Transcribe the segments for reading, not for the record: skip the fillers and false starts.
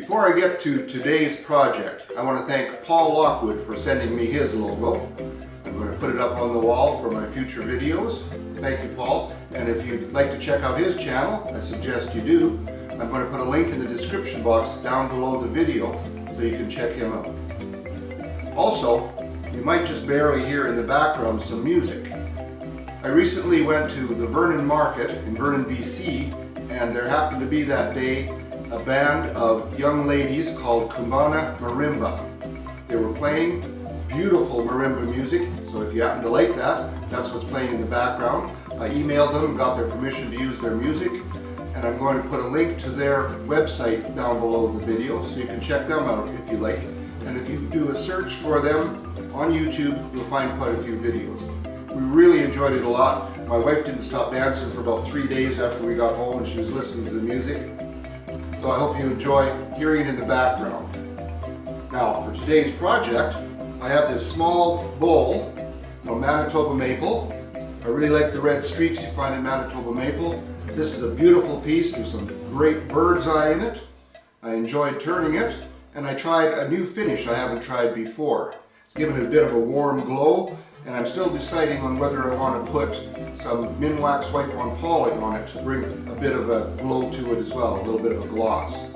Before I get to today's project, I want to thank Paul Lockwood for sending me his logo. I'm going to put it up on the wall for my future videos. Thank you, Paul. And if you'd like to check out his channel, I suggest you do. I'm going to put a link in the description box down below the video so you can check him out. Also, you might just barely hear in the background some music. I recently went to the Vernon Market in Vernon, BC, and there happened to be that day a band of young ladies called Cubana Marimba. They were playing beautiful marimba music, so if you happen to like that, that's what's playing in the background. I emailed them, got their permission to use their music, and I'm going to put a link to their website down below the video so you can check them out if you like. And if you do a search for them on YouTube, you'll find quite a few videos. We really enjoyed it a lot. My wife didn't stop dancing for about 3 days after we got home and she was listening to the music. So I hope you enjoy hearing it in the background. Now, for today's project, I have this small bowl from Manitoba Maple. I really like the red streaks you find in Manitoba Maple. This is a beautiful piece. There's some great bird's eye in it. I enjoyed turning it, and I tried a new finish I haven't tried before. It's given it a bit of a warm glow, and I'm still deciding on whether I want to put some Minwax Wipe-On Polish on it to bring a bit of a glow to it as well, a little bit of a gloss.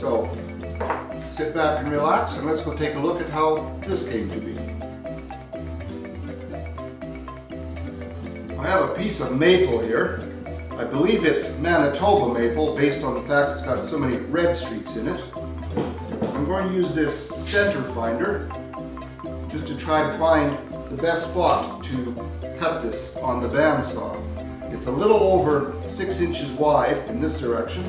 So, sit back and relax, and let's go take a look at how this came to be. I have a piece of maple here. I believe it's Manitoba maple based on the fact it's got so many red streaks in it. I'm going to use this center finder just to try to find the best spot to cut this on the bandsaw. It's a little over 6 inches wide in this direction,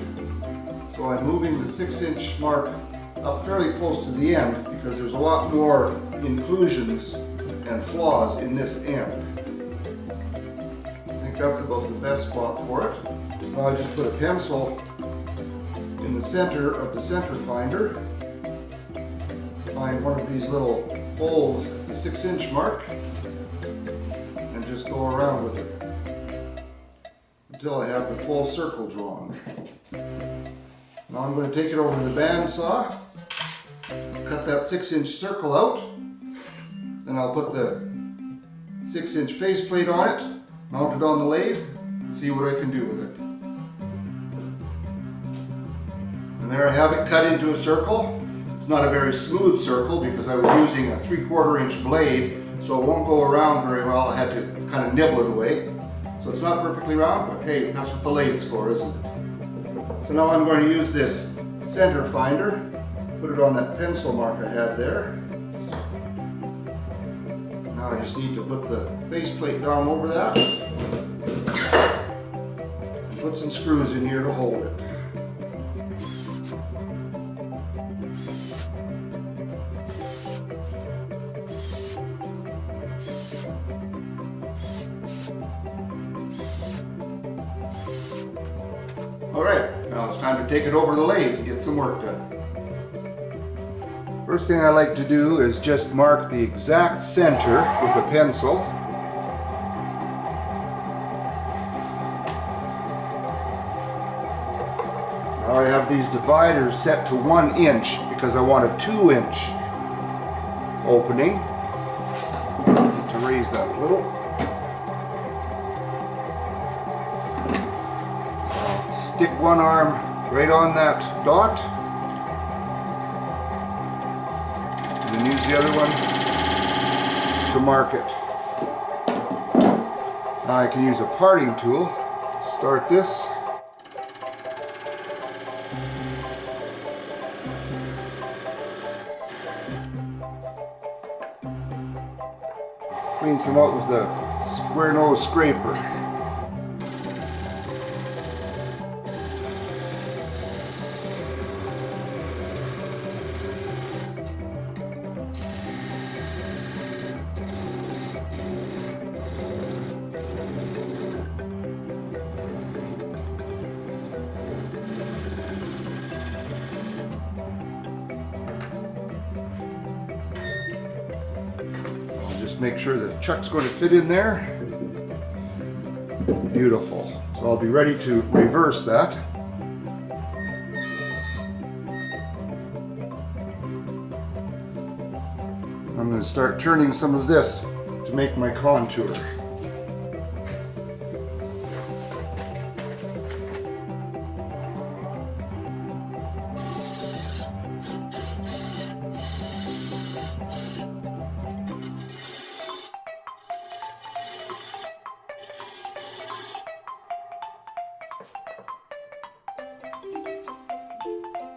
so I'm moving the 6-inch mark up fairly close to the end because there's a lot more inclusions and flaws in this end. I think that's about the best spot for it. So now I just put a pencil in the center of the center finder, find one of these little holes at the 6-inch mark, and just go around with it until I have the full circle drawn. Now I'm going to take it over to the bandsaw, cut that 6-inch circle out, then I'll put the 6-inch faceplate on it, mount it on the lathe, and see what I can do with it. And there I have it cut into a circle. It's not a very smooth circle because I was using a 3/4 inch blade, so it won't go around very well. I had to kind of nibble it away. So it's not perfectly round, but hey, that's what the lathe's for, isn't it? So now I'm going to use this center finder, put it on that pencil mark I had there. Now I just need to put the faceplate down over that and put some screws in here to hold it. Alright, now it's time to take it over the lathe and get some work done. First thing I like to do is just mark the exact center with a pencil. Now I have these dividers set to 1 inch because I want a 2-inch opening. Need to raise that a little. Stick one arm right on that dot, and then use the other one to mark it. Now I can use a parting tool. Start this. Clean some out with a square nose scraper. Just make sure the chuck's going to fit in there. Beautiful. So I'll be ready to reverse that. to start turning some of this to make my contour.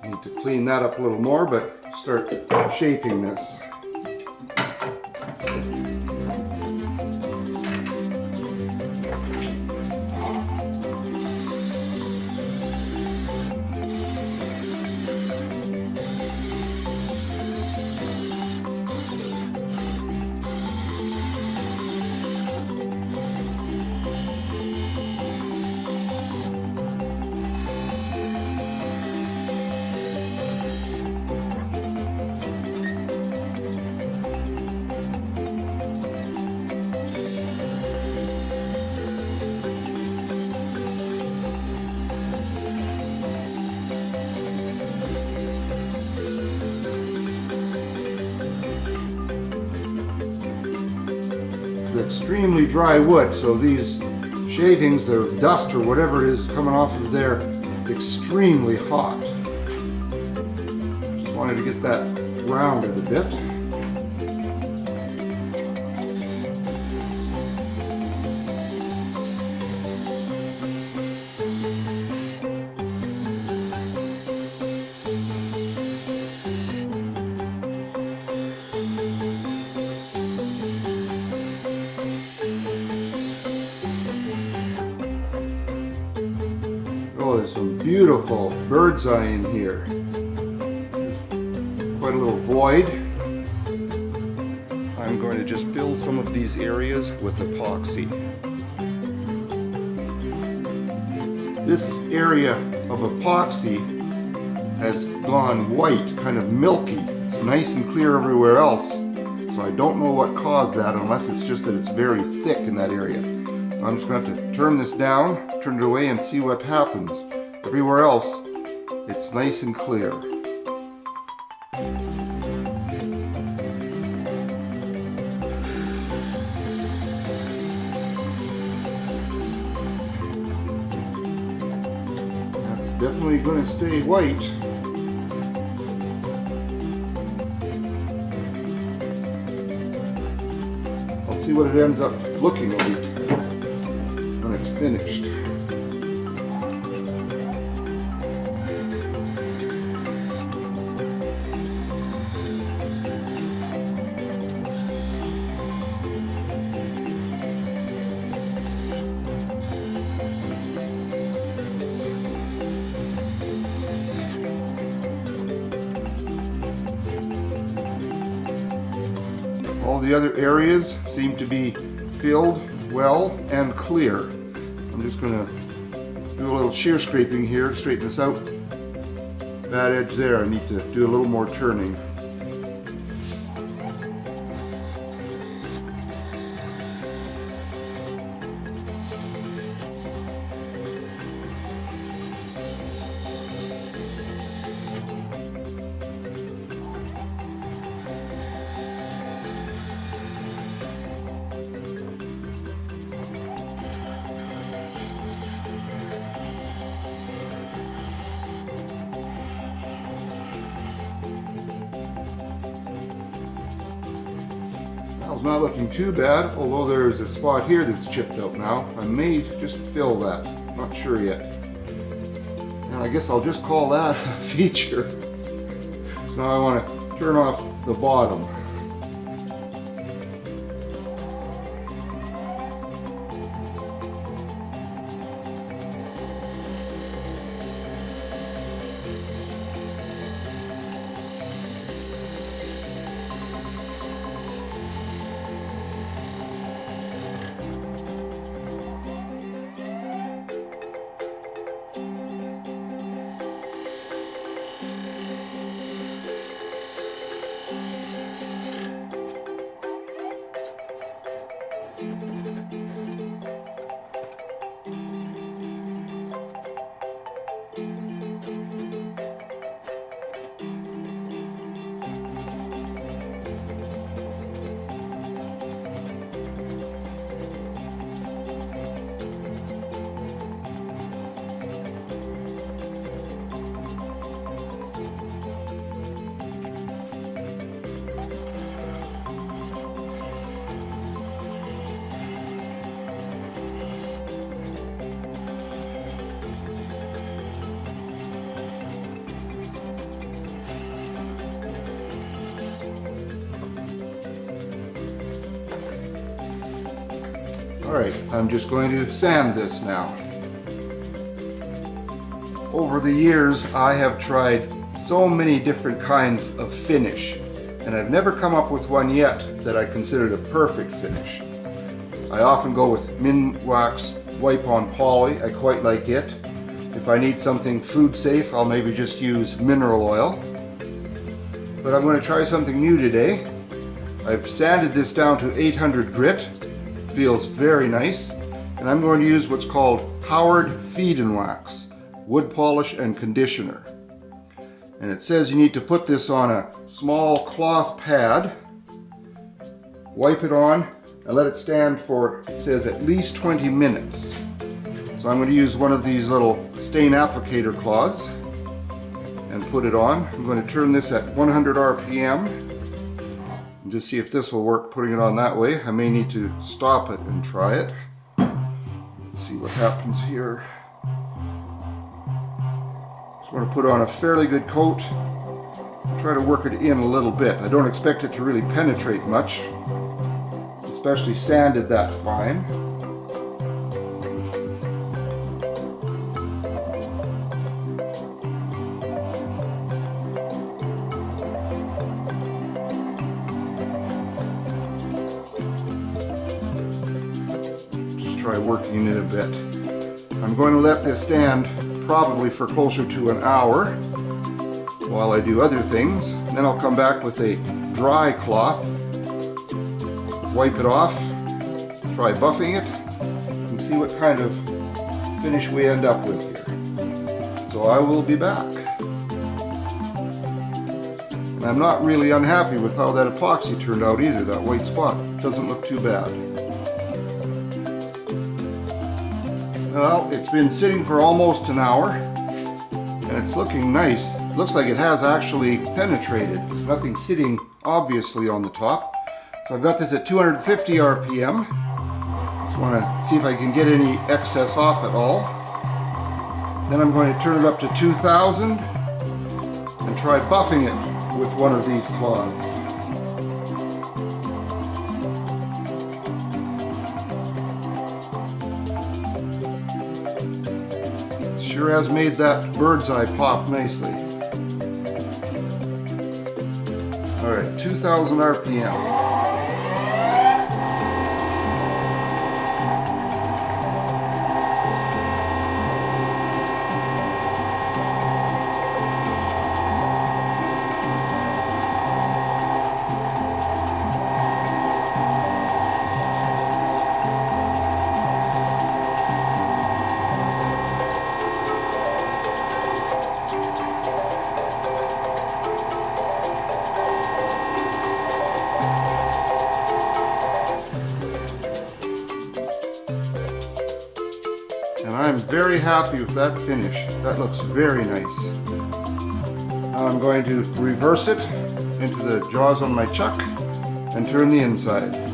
Need to clean that up a little more, but start shaping this. Extremely dry wood, so these shavings, the dust or whatever it is coming off of there, extremely hot. Just wanted to get that rounded a bit. Oh, there's some beautiful bird's eye in here. Quite a little void. I'm going to just fill some of these areas with epoxy. This area of epoxy has gone white, kind of milky. It's nice and clear everywhere else. So I don't know what caused that, unless it's just that it's very thick in that area. I'm just going to have to turn this down, turn it away, and see what happens. Everywhere else, it's nice and clear. That's definitely going to stay white. I'll see what it ends up looking like when it's finished. All the other areas seem to be filled well and clear. I'm just going to do a little shear scraping here to straighten this out. That edge there, I need to do a little more turning. It's not looking too bad, although there's a spot here that's chipped out now. I may just fill that, not sure yet. And I guess I'll just call that a feature. So now I want to turn off the bottom. Alright, I'm just going to sand this now. Over the years, I have tried so many different kinds of finish, and I've never come up with one yet that I consider the perfect finish. I often go with Minwax Wipe-On Poly. I quite like it. If I need something food safe, I'll maybe just use mineral oil. But I'm going to try something new today. I've sanded this down to 800 grit. Feels very nice. And I'm going to use what's called Howard Feed and Wax, wood polish and conditioner. And it says you need to put this on a small cloth pad, wipe it on, and let it stand for, it says, at least 20 minutes. So I'm going to use one of these little stain applicator cloths and put it on. I'm going to turn this at 100 RPM and just see if this will work, putting it on that way. I may need to stop it and try it. Let's see what happens here. Just want to put on a fairly good coat. Try to work it in a little bit. I don't expect it to really penetrate much, especially sanded that fine. Just try working it a bit. I'm going to let this stand probably for closer to an hour while I do other things. And then I'll come back with a dry cloth, wipe it off, try buffing it, and see what kind of finish we end up with here. So I will be back. And I'm not really unhappy with how that epoxy turned out either, that white spot. Doesn't look too bad. Well, it's been sitting for almost an hour, and it's looking nice. Looks like it has actually penetrated. There's nothing sitting obviously on the top. So I've got this at 250 RPM. Just want to see if I can get any excess off at all. Then I'm going to turn it up to 2000 and try buffing it with one of these cloths. Sure has made that bird's eye pop nicely. Alright, 2000 RPM. And I'm very happy with that finish. That looks very nice. Now I'm going to reverse it into the jaws on my chuck and turn the inside.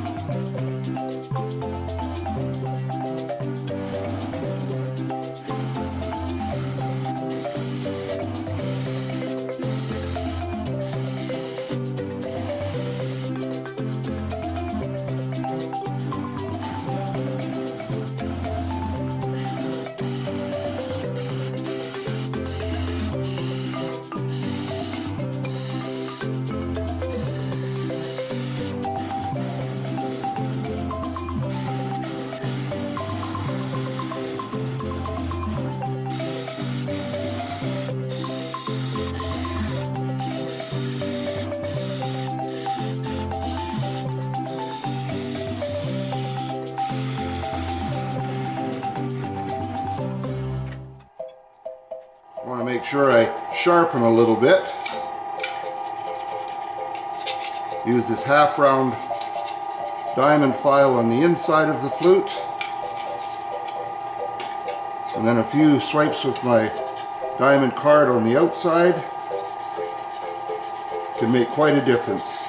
I want to make sure I sharpen a little bit. Use this half round diamond file on the inside of the flute, and then a few swipes with my diamond card on the outside can make quite a difference.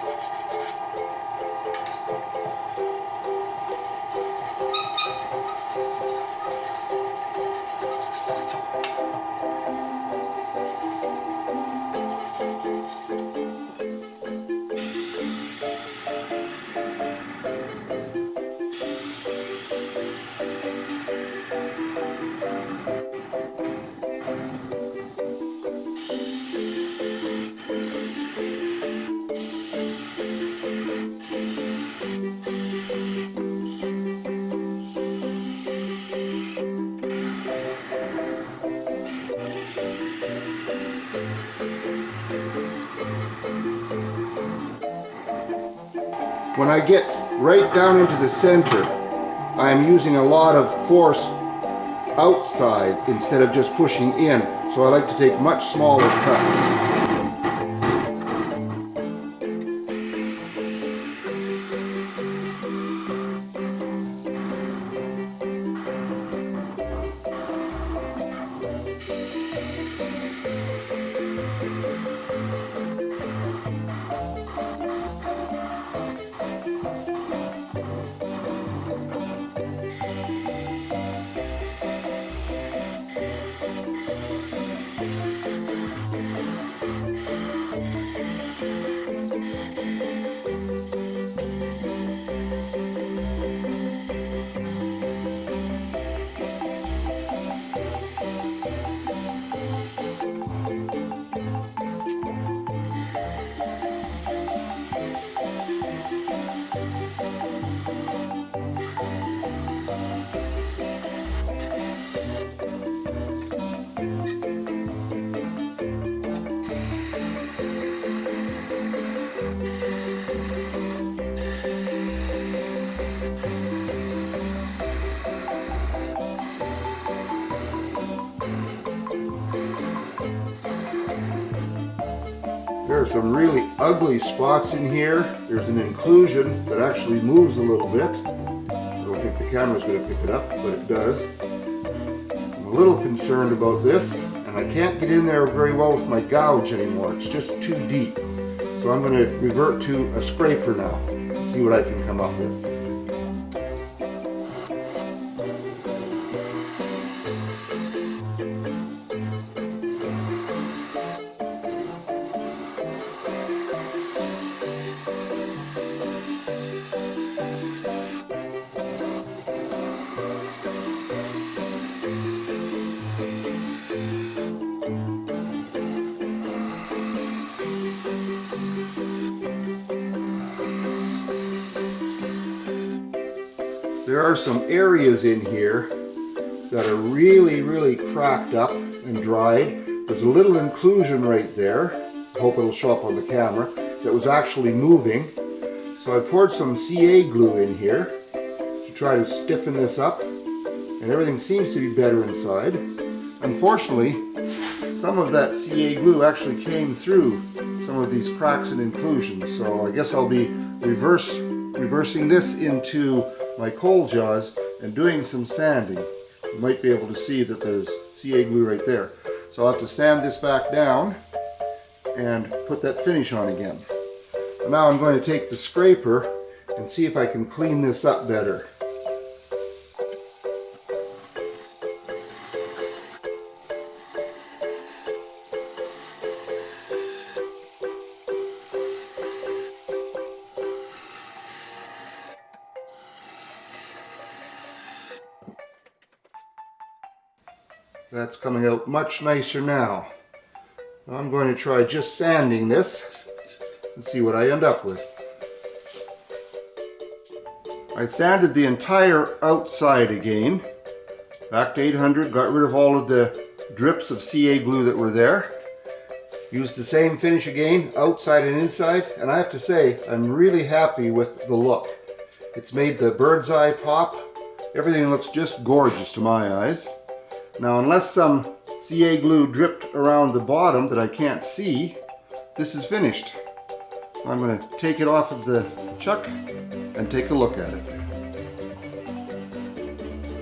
when I get right down into the center, I'm using a lot of force outside instead of just pushing in. So I like to take much smaller cuts. There are some really ugly spots in here. There's an inclusion that actually moves a little bit. I don't think the camera's going to pick it up, but it does. I'm a little concerned about this, and I can't get in there very well with my gouge anymore. It's just too deep. So I'm going to revert to a scraper now and see what I can come up with. There are some areas in here that are really cracked up and dried. There's a little inclusion right there. I hope it'll show up on the camera. That was actually moving. So I poured some CA glue in here to try to stiffen this up, and everything seems to be better inside. Unfortunately, some of that CA glue actually came through some of these cracks and inclusions. So I guess I'll be reversing this into my coal jaws and doing some sanding. You might be able to see that there's CA glue right there. So I'll have to sand this back down and put that finish on again. Now I'm going to take the scraper and see if I can clean this up better. That's coming out much nicer now. I'm going to try just sanding this and see what I end up with. I sanded the entire outside again, back to 800, got rid of all of the drips of CA glue that were there. Used the same finish again, outside and inside, and I have to say, I'm really happy with the look. It's made the bird's eye pop. Everything looks just gorgeous to my eyes. Now, unless some CA glue dripped around the bottom that I can't see, this is finished. I'm going to take it off of the chuck and take a look at it.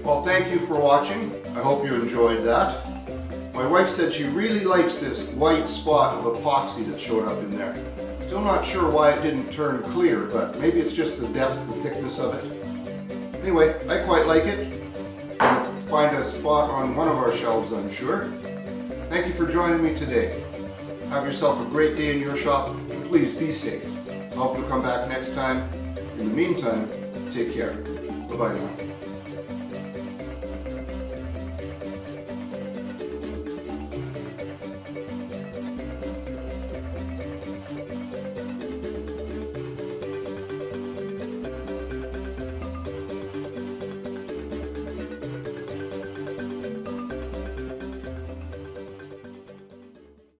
Well, thank you for watching. I hope you enjoyed that. My wife said she really likes this white spot of epoxy that showed up in there. Still not sure why it didn't turn clear, but maybe it's just the depth, the thickness of it. Anyway, I quite like it. Find a spot on one of our shelves, I'm sure. Thank you for joining me today. Have yourself a great day in your shop, and please be safe. I hope you'll come back next time. In the meantime, take care. Bye-bye now.